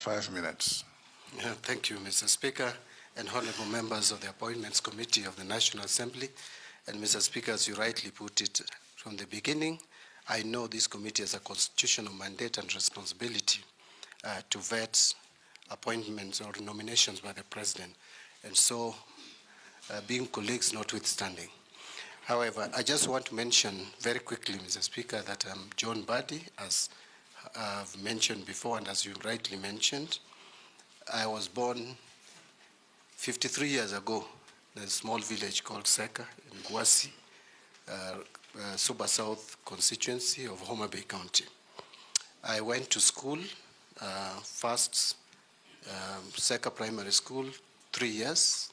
5 minutes. Thank you, Mr. Speaker, and honorable members of the Appointments Committee of the National Assembly. And Mr. Speaker, as you rightly put it from the beginning, I know this committee has a constitutional mandate and responsibility to vet appointments or nominations by the President, and so being colleagues notwithstanding. However, I just want to mention very quickly, Mr. Speaker, that I'm John Mbadi, as I've mentioned before, and as you rightly mentioned. I was born 53 years ago in a small village called Seka in Gwasi, Suba South constituency of Homa Bay County. I went to school, first Seka Primary School, 3 years.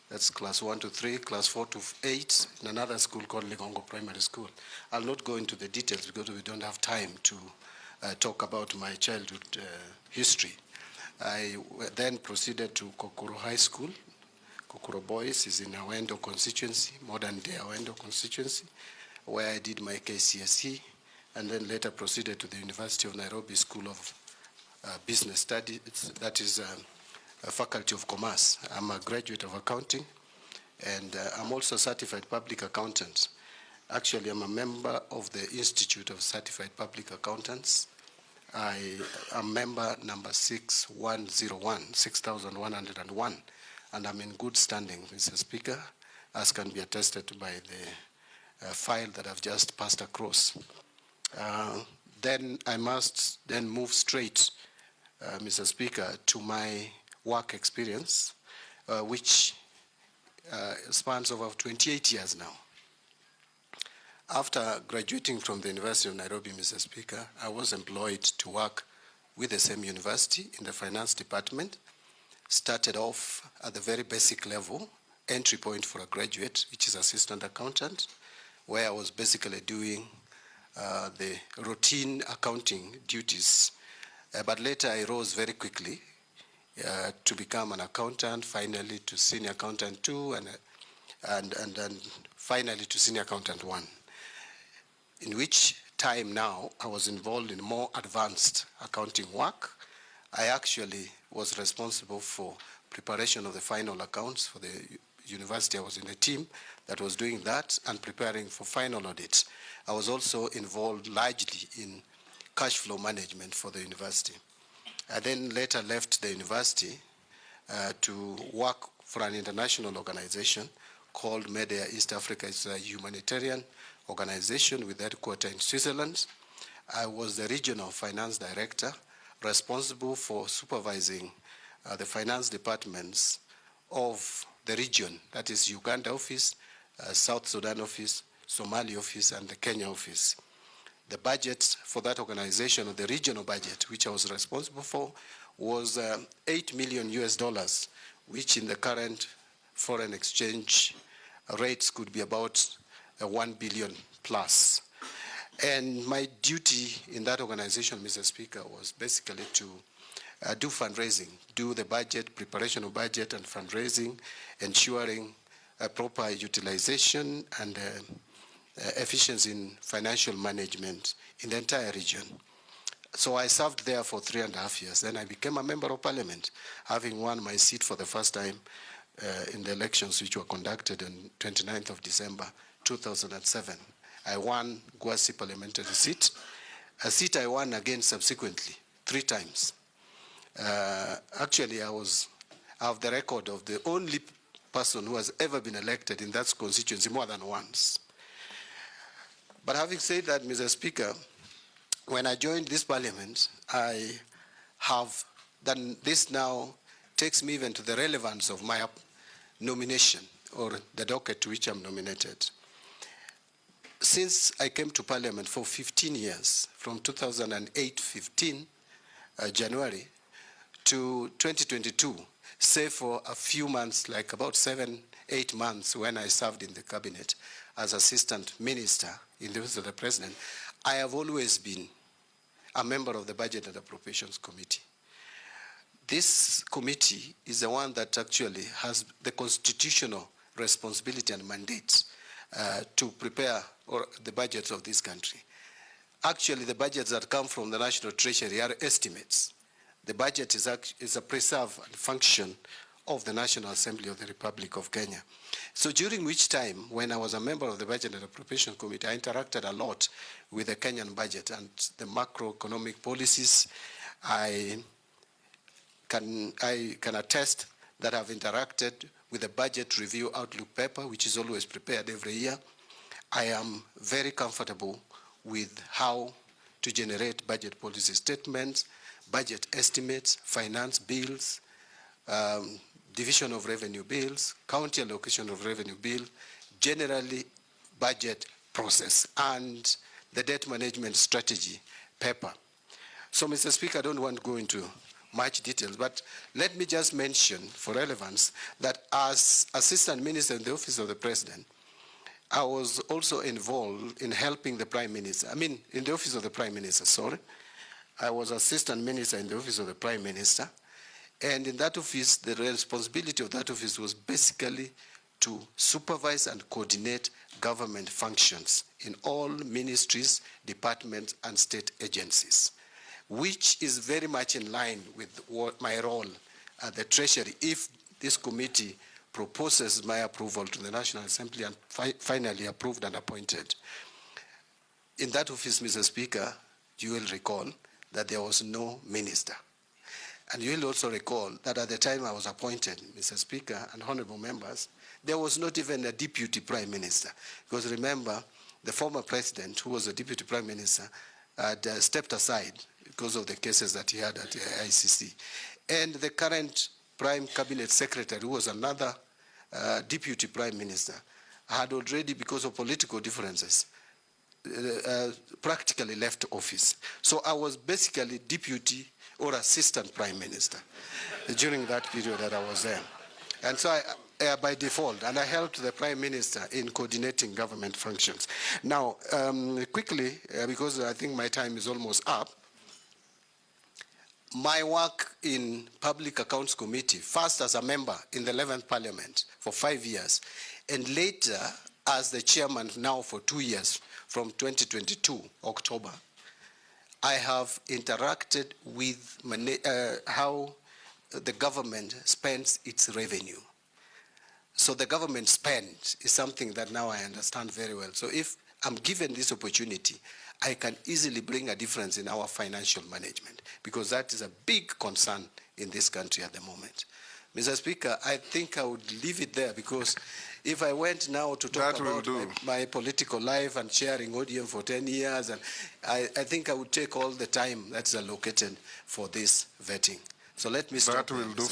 That's class 1 to 3, class 4 to 8, in another school called Ligongo Primary School. I'll not go into the details because we don't have time to talk about my childhood history. I then proceeded to Kokoro High School. Kokoro Boys is in Awendo constituency, modern day Awendo constituency, where I did my KCSE, and then later proceeded to the University of Nairobi School of Business Studies, that is a Faculty of Commerce. I'm a graduate of accounting, and I'm also a certified public accountant. Actually, I'm a member of the Institute of Certified Public Accountants. I am member number 6101, and I'm in good standing, Mr. Speaker, as can be attested by the file that I've just passed across. Then I must then move straight, Mr. Speaker, to my work experience, which spans over 28 years now. After graduating from the University of Nairobi, Mr. Speaker, I was employed to work with the same university in the finance department. Started off at the very basic level, entry point for a graduate, which is assistant accountant, where I was basically doing the routine accounting duties. But later I rose very quickly to become an accountant, finally to senior accountant 2, and finally to senior accountant 1. In which time now I was involved in more advanced accounting work. I actually was responsible for preparation of the final accounts for the university. I was in a team that was doing that and preparing for final audit. I was also involved largely in cash flow management for the university. I then later left the university to work for an international organization called Mbadi East Africa. It's a humanitarian organization with headquarters in Switzerland. I was the regional finance director responsible for supervising the finance departments of the region, that is Uganda office, South Sudan office, Somali office, and the Kenya office. The budget for that organization, or the regional budget, which I was responsible for, was $8 million, which in the current foreign exchange rates could be about 1 billion plus. And my duty in that organization, Mr. Speaker, was basically to do fundraising, do the budget, preparation of budget and fundraising, ensuring proper utilization and efficiency in financial management in the entire region. So I served there for 3.5 years. Then I became a member of parliament, having won my seat for the first time in the elections which were conducted on 29th of December, 2007. I won Gwasi parliamentary seat, a seat I won again subsequently, 3 times. Actually, I have the record of the only person who has ever been elected in that constituency more than once. But having said that, Mr. Speaker, when I joined this parliament, I have done this now takes me even to the relevance of my nomination or the docket to which I'm nominated. Since I came to parliament for 15 years, from 2008-15 January to 2022, save for a few months, like about 7-8 months when I served in the cabinet as assistant minister in the office of the president, I have always been a member of the Budget and Appropriations Committee. This committee is the one that actually has the constitutional responsibility and mandate to prepare the budgets of this country. Actually, the budgets that come from the National Treasury are estimates. The budget is a preserve and function of the National Assembly of the Republic of Kenya. So during which time, when I was a member of the Budget and Appropriation Committee, I interacted a lot with the Kenyan budget and the macroeconomic policies. I can attest that I've interacted with the Budget Review Outlook paper, which is always prepared every year. I am very comfortable with how to generate budget policy statements, budget estimates, finance bills, division of revenue bills, county allocation of revenue bill, generally budget process, and the debt management strategy paper. So, Mr. Speaker, I don't want to go into much details, but let me just mention for relevance that as Assistant Minister in the Office of the President, I was also involved in helping the Prime Minister. In the Office of the Prime Minister, sorry. I was Assistant Minister in the Office of the Prime Minister. And in that office, the responsibility of that office was basically to supervise and coordinate government functions in all ministries, departments, and state agencies, which is very much in line with what my role at the Treasury, if this committee proposes my approval to the National Assembly and finally approved and appointed. In that office, Mr. Speaker, you will recall that there was no minister. And you will also recall that at the time I was appointed, Mr. Speaker and honorable members, there was not even a deputy prime minister. Because remember, the former president, who was a deputy prime minister, had stepped aside because of the cases that he had at the ICC. And the current prime cabinet secretary, who was another deputy prime minister, had already, because of political differences, practically left office. So I was basically deputy or assistant prime minister during that period that I was there. And so by default, and I helped the prime minister in coordinating government functions. Now, quickly, because I think my time is almost up, my work in Public Accounts Committee, first as a member in the 11th Parliament for 5 years, and later as the chairman now for 2 years, from 2022, October, I have interacted with how the government spends its revenue. So the government spend is something that now I understand very well. So if I'm given this opportunity, I can easily bring a difference in our financial management, because that is a big concern in this country at the moment. Mr. Speaker, I think I would leave it there, because if I went now to talk about my political life and chairing ODM for 10 years, and I think I would take all the time that's allocated for this vetting. So let me stop. That will do.